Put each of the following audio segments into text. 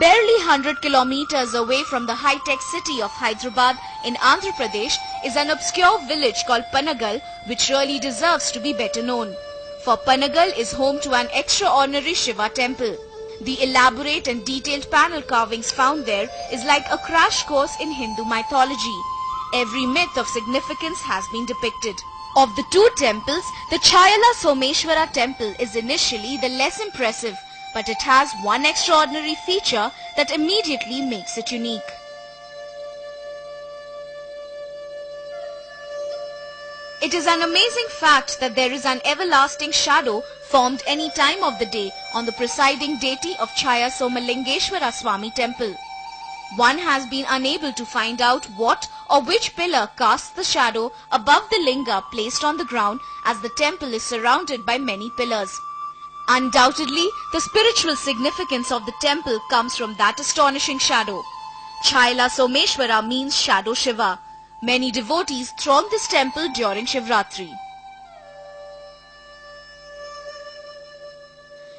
Barely 100 kilometers away from the high-tech city of Hyderabad in Andhra Pradesh is an obscure village called Panagal, which really deserves to be better known. For Panagal is home to an extraordinary Shiva temple. The elaborate and detailed panel carvings found there is like a crash course in Hindu mythology. Every myth of significance has been depicted. Of the two temples, the Chayala Someshwara temple is initially the less impressive, but it has one extraordinary feature that immediately makes it unique. It is an amazing fact that there is an everlasting shadow formed any time of the day on the presiding deity of Chaya Somalingeshwara Swami temple. One has been unable to find out what or which pillar casts the shadow above the linga placed on the ground, as the temple is surrounded by many pillars. Undoubtedly, the spiritual significance of the temple comes from that astonishing shadow. Chayala Someshwara means Shadow Shiva. Many devotees throng this temple during Shivratri.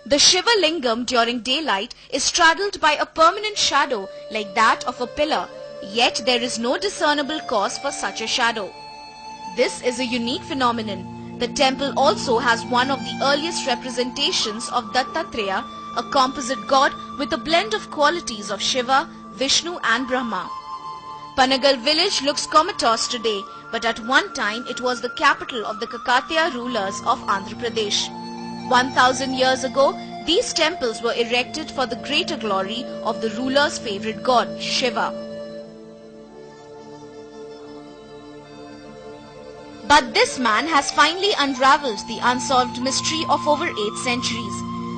The Shiva Lingam during daylight is straddled by a permanent shadow like that of a pillar, yet there is no discernible cause for such a shadow. This is a unique phenomenon. The temple also has one of the earliest representations of Dattatreya, a composite god with a blend of qualities of Shiva, Vishnu and Brahma. Panagal village looks comatose today, but at one time it was the capital of the Kakatiya rulers of Andhra Pradesh. 1000 years ago, these temples were erected for the greater glory of the ruler's favorite god, Shiva. But this man has finally unravelled the unsolved mystery of over 8 centuries.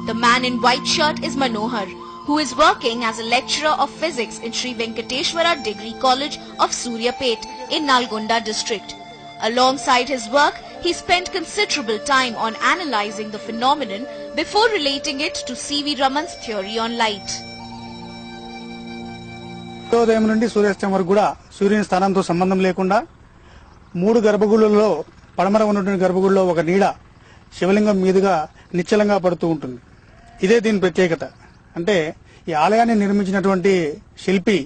The man in white shirt is Manohar, who is working as a lecturer of physics in Sri Venkateshwara Degree College of Suryapet in Nalgonda district. Alongside his work, he spent considerable time on analyzing the phenomenon before relating it to C.V. Raman's theory on light. ఉదయం నుండి సూర్యాస్తమయం వరకు కూడా సూర్యుని స్థానంతో సంబంధం లేకుండా 3 గర్భగుడులలో పడమర ఉన్నటువంటి గర్భగుడిలో ఒక నీడ శివలింగం మీదుగా నిశ్చలంగా పడుతూ ఉంటుంది. ఇదే దీని ప్రత్యేకత. అంటే ఈ ఆలయాన్ని నిర్మించినటువంటి శిల్పి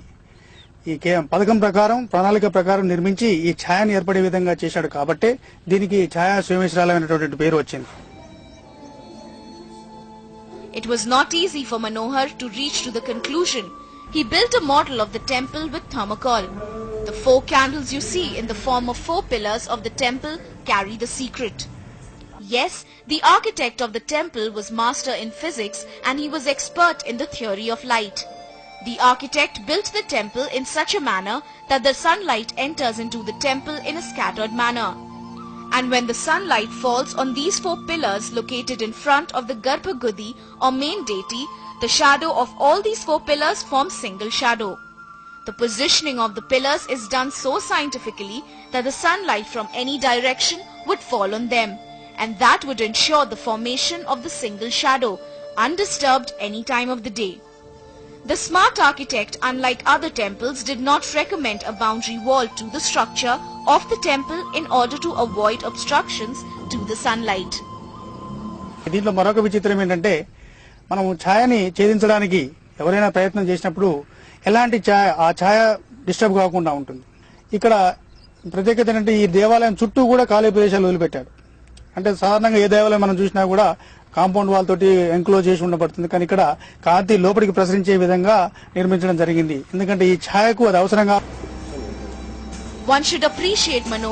ఈ పథకం ప్రకారం ప్రణాళిక ప్రకారం నిర్మించి ఈ ఛాయను ఏర్పడే విధంగా చేశాడు కాబట్టి దీనికి ఛాయా సోమేశ్వరాలయం అనేటువంటి పేరు వచ్చింది. It was not easy for Manohar to reach to the conclusion. He built a model of the temple with thermocol. The 4 candles you see in the form of 4 pillars of the temple carry the secret. Yes, the architect of the temple was master in physics and he was expert in the theory of light. The architect built the temple in such a manner that the sunlight enters into the temple in a scattered manner. And when the sunlight falls on these 4 pillars located in front of the Garbhagudi or main deity, the shadow of all these 4 pillars forms single shadow. The positioning of the pillars is done so scientifically that the sunlight from any direction would fall on them, and that would ensure the formation of the single shadow, undisturbed any time of the day. The smart architect, unlike other temples, did not recommend a boundary wall to the structure of the temple in order to avoid obstructions to the sunlight. దీంట్లో మరొక విచిత్రం ఏంటంటే మనం ఛాయని ఛేదించడానికి ఎవరైనా ప్రయత్నం చేసినప్పుడు ఎలాంటి ఛాయ disturb కాకుండా ఉంటుంది. ఇక్కడ ప్రత్యేకత ఏంటంటే ఈ దేవాలయం చుట్టూ కూడా ఖాళీ ప్రదేశాలు వదిలిపెట్టాడు. అంటే సాధారణంగా ఏ దేవాలయం మనం చూసినా కూడా కాంపౌండ్ వాల్ తోటి ఎంక్లోజ్ చేసి ఉండబడుతుంది, కానీ ఇక్కడ కాంతి లోపలికి ప్రసరించే విధంగా నిర్మించడం జరిగింది. ఎందుకంటే ఈ ఛాయకు అది అవసరంగా. One should appreciate Manohar